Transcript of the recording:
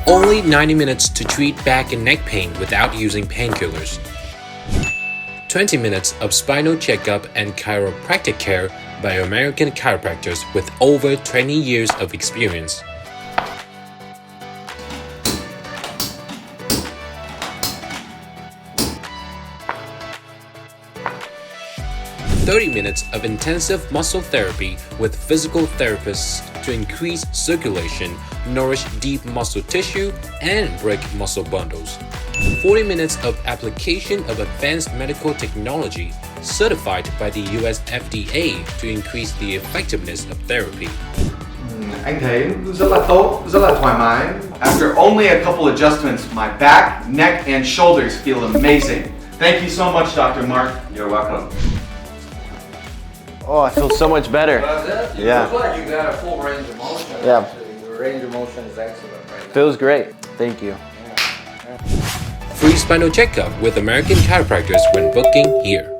Only 90 minutes to treat back and neck pain without using painkillers. 20 minutes of spinal checkup and chiropractic care by American chiropractors with over 20 years of experience. 30 minutes of intensive muscle therapy with physical therapists to increase circulation, nourish deep muscle tissue, and break muscle bundles. 40 minutes of application of advanced medical technology certified by the US FDA to increase the effectiveness of therapy. Anh thấy rất là tốt, rất là thoải mái. After only a couple adjustments, my back, neck, and shoulders feel amazing. Thank you so much, Dr. Mark. You're welcome. Oh, I feel so much better. That's it? Yeah. Looks like you got a full range of motion. Yeah. Actually. Your range of motion is excellent right now. Feels great. Thank you. Free spinal checkup with American chiropractors when booking here.